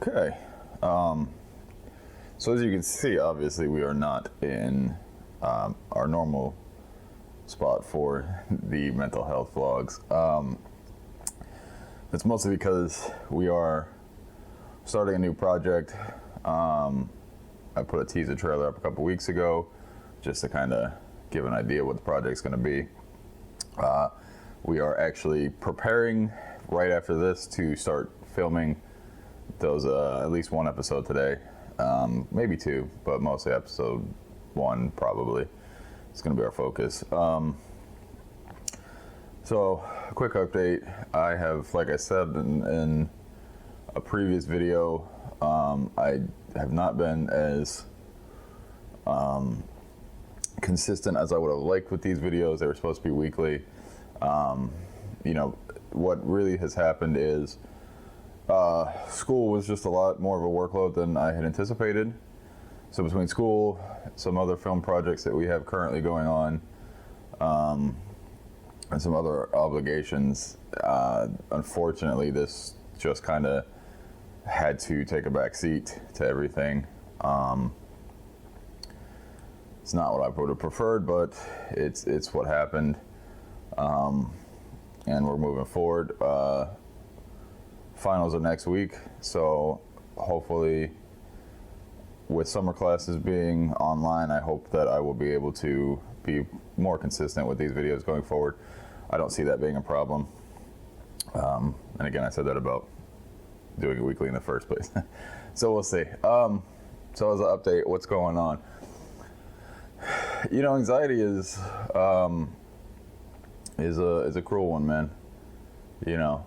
Okay. So as you can see, obviously we are not in our normal spot for the mental health vlogs. It's mostly because we are starting a new project. I put a teaser trailer up a couple weeks ago just to kind of give an idea what the project's going to be. We are actually preparing right after this to start filming those at least one episode today, maybe two, but mostly episode one probably. It's going to be our focus. So, a quick update. I have, like I said in a previous video, I have not been as consistent as I would have liked with these videos. They were supposed to be weekly. You know, what really has happened is school was just a lot more of a workload than I had anticipated. So between school, some other film projects that we have currently going on, and some other obligations, unfortunately this just kind of had to take a back seat to everything. It's not what I would have preferred, but it's what happened, and we're moving forward. Finals are next week, so hopefully with summer classes being online, I hope that I will be able to be more consistent with these videos going forward. I don't see that being a problem. And again, I said that about doing it weekly in the first place. So we'll see. So as an update, what's going on? You know, anxiety is a cruel one, man. You know,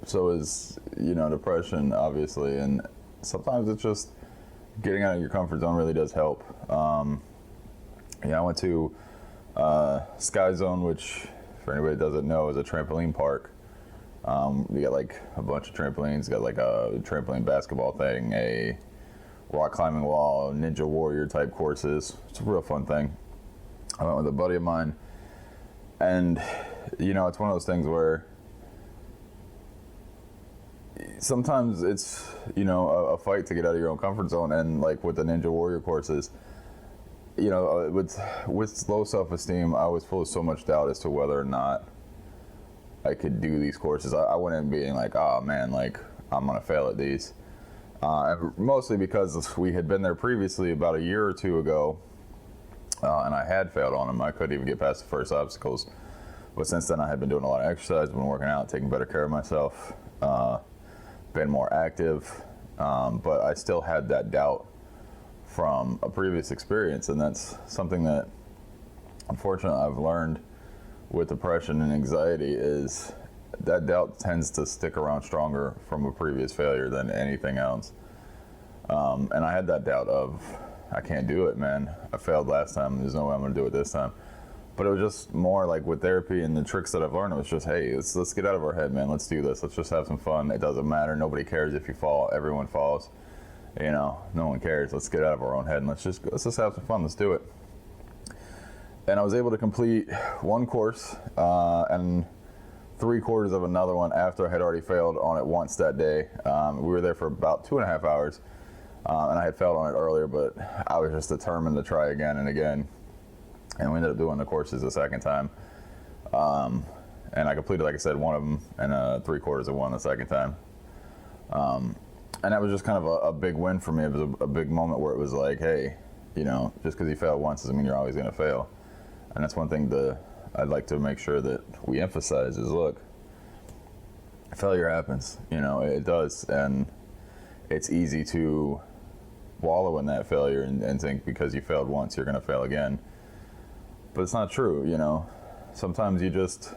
so is, you know, depression, obviously, and sometimes it's just getting out of your comfort zone really does help. Yeah, I went to Sky Zone, which, for anybody that doesn't know, is a trampoline park. You got like a bunch of trampolines. You got like a trampoline basketball thing, a rock climbing wall, Ninja Warrior type courses. It's a real fun thing. I went with a buddy of mine, and you know, it's one of those things where sometimes it's, you know, a fight to get out of your own comfort zone. And like with the Ninja Warrior courses, you know, with low self-esteem, I was full of so much doubt as to whether or not I could do these courses. I went in being like, oh man, like I'm gonna fail at these. And mostly because we had been there previously about a year or two ago, and I had failed on them. I couldn't even get past the first obstacles. But since then, I had been doing a lot of exercise, been working out, taking better care of myself, been more active, but I still had that doubt from a previous experience, and that's something that unfortunately I've learned with depression and anxiety, is that doubt tends to stick around stronger from a previous failure than anything else. And I had that doubt of, I can't do it, man. I failed last time, there's no way I'm gonna do it this time. But it was just more like with therapy and the tricks that I've learned, it was just, hey, let's get out of our head, man. Let's do this. Let's just have some fun. It doesn't matter. Nobody cares if you fall. Everyone falls. You know, no one cares. Let's get out of our own head and let's just have some fun. Let's do it. And I was able to complete one course and 3/4 of another one after I had already failed on it once that day. We were there for about 2.5 hours, and I had failed on it earlier, but I was just determined to try again and again. And we ended up doing the courses a second time. And I completed, like I said, one of them, and 3/4 of one the second time. And that was just kind of a big win for me. It was a big moment where it was like, hey, you know, just because you fail once doesn't mean you're always going to fail. And that's one thing I'd like to make sure that we emphasize is, look, failure happens. You know, it does. And it's easy to wallow in that failure and think because you failed once, you're going to fail again. But it's not true, you know. Sometimes you just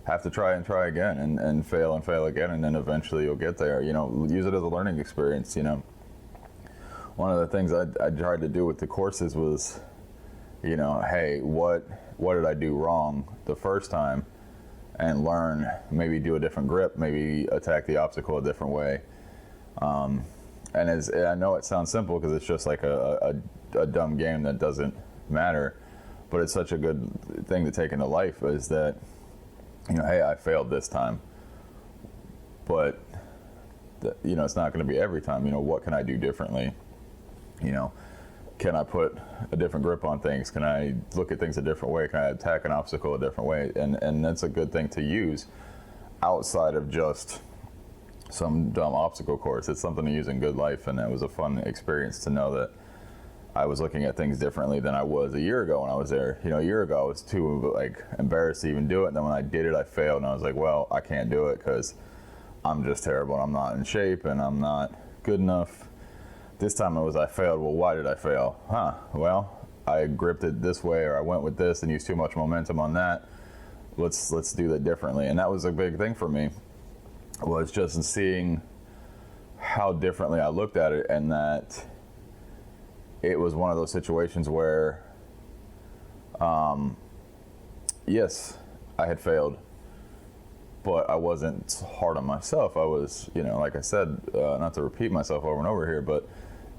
have to try and try again and fail again, and then eventually you'll get there. You know, use it as a learning experience, you know. One of the things I tried to do with the courses was, you know, hey, what did I do wrong the first time, and learn, maybe do a different grip, maybe attack the obstacle a different way. And I know it sounds simple because it's just like a dumb game that doesn't matter. But it's such a good thing to take into life, is that, you know, hey, I failed this time, but you know, it's not going to be every time. You know, what can I do differently? You know, can I put a different grip on things? Can I look at things a different way? Can I attack an obstacle a different way? And that's a good thing to use outside of just some dumb obstacle course. It's something to use in good life, and it was a fun experience to know that I was looking at things differently than I was a year ago when I was there. You know, a year ago I was too like embarrassed to even do it, and then when I did it, I failed, and I was like, well, I can't do it because I'm just terrible, and I'm not in shape, and I'm not good enough. This time it was I failed. Well, why did I fail? Well, I gripped it this way, or I went with this and used too much momentum on that. Let's do that differently. And that was a big thing for me, was just in seeing how differently I looked at it, and that it was one of those situations where, yes, I had failed, but I wasn't hard on myself. I was, you know, like I said, not to repeat myself over and over here, but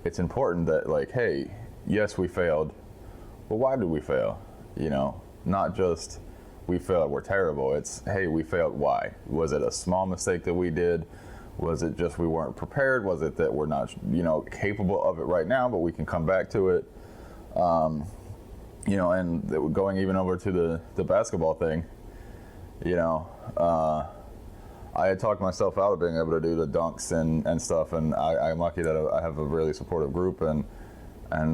it's important that, like, hey, yes, we failed, but why did we fail? You know, not just we failed, we're terrible. It's, hey, we failed, why? Was it a small mistake that we did? Was it just we weren't prepared? Was it that we're not, you know, capable of it right now, but we can come back to it? You know, and going even over to the basketball thing, you know, I had talked myself out of being able to do the dunks and stuff, and I'm lucky that I have a really supportive group, and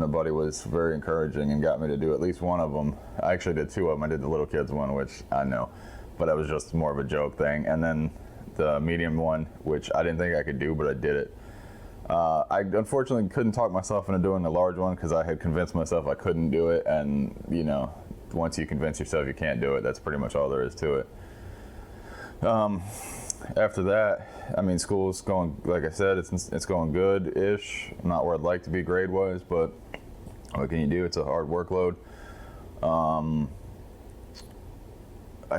the buddy was very encouraging and got me to do at least one of them. I actually did two of them. I did the little kids one, which I know, but that was just more of a joke thing, and then the medium one, which I didn't think I could do, but I did it. I unfortunately couldn't talk myself into doing the large one because I had convinced myself I couldn't do it, and you know, once you convince yourself you can't do it, that's pretty much all there is to it. After that, I mean, school's going, like I said, it's going good-ish. Not where I'd like to be grade-wise, but what can you do? It's a hard workload. I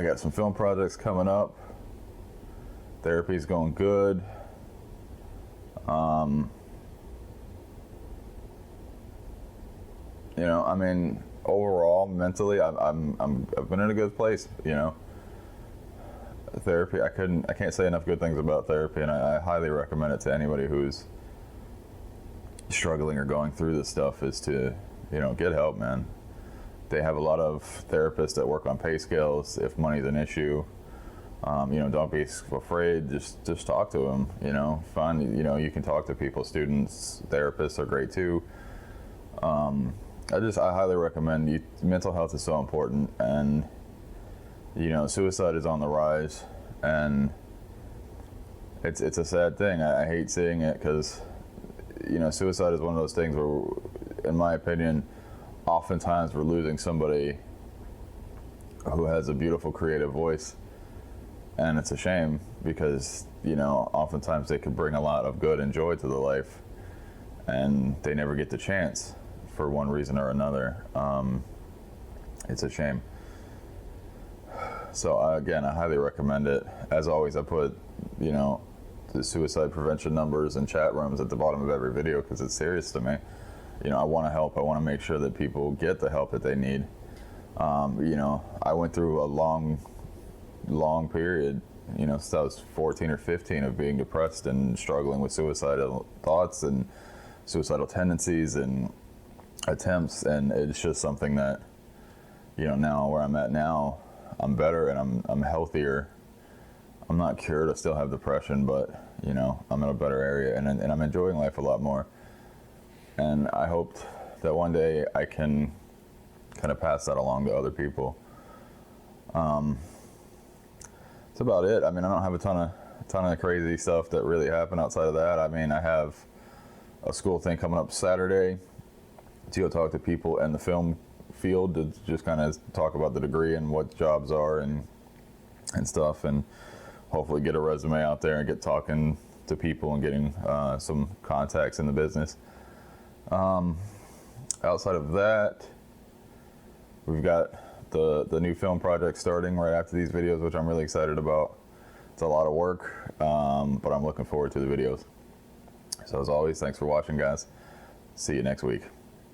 got some film projects coming up. Therapy's going good. You know, I mean, overall, mentally, I've been in a good place. You know, therapy. I can't say enough good things about therapy, and I highly recommend it to anybody who's struggling or going through this stuff. Is to, you know, get help, man. They have a lot of therapists that work on pay scales if money's an issue. You know, don't be afraid. Just talk to them. You know, find, you know, you can talk to people. Students, therapists are great too. I highly recommend you. Mental health is so important, and you know, suicide is on the rise, and it's a sad thing. I hate seeing it because, you know, suicide is one of those things where, in my opinion, oftentimes we're losing somebody who has a beautiful creative voice. And it's a shame because, you know, oftentimes they could bring a lot of good and joy to the life, and they never get the chance for one reason or another. It's a shame. So again, I highly recommend it. As always, I put, you know, the suicide prevention numbers and chat rooms at the bottom of every video because it's serious to me. You know, I want to help. I want to make sure that people get the help that they need. You know, I went through a long period, you know, since I was 14 or 15, of being depressed and struggling with suicidal thoughts and suicidal tendencies and attempts, and it's just something that, you know, now where I'm at now, I'm better and I'm healthier. I'm not cured. I still have depression, but you know, I'm in a better area, and I'm enjoying life a lot more. And I hoped that one day I can kind of pass that along to other people. That's about it. I mean, I don't have a ton of crazy stuff that really happened outside of that. I mean, I have a school thing coming up Saturday to go talk to people in the film field to just kind of talk about the degree and what jobs are and stuff, and hopefully get a resume out there and get talking to people and getting some contacts in the business. Outside of that, we've got the new film project starting right after these videos, which I'm really excited about. It's a lot of work, but I'm looking forward to the videos. So as always, thanks for watching, guys. See you next week.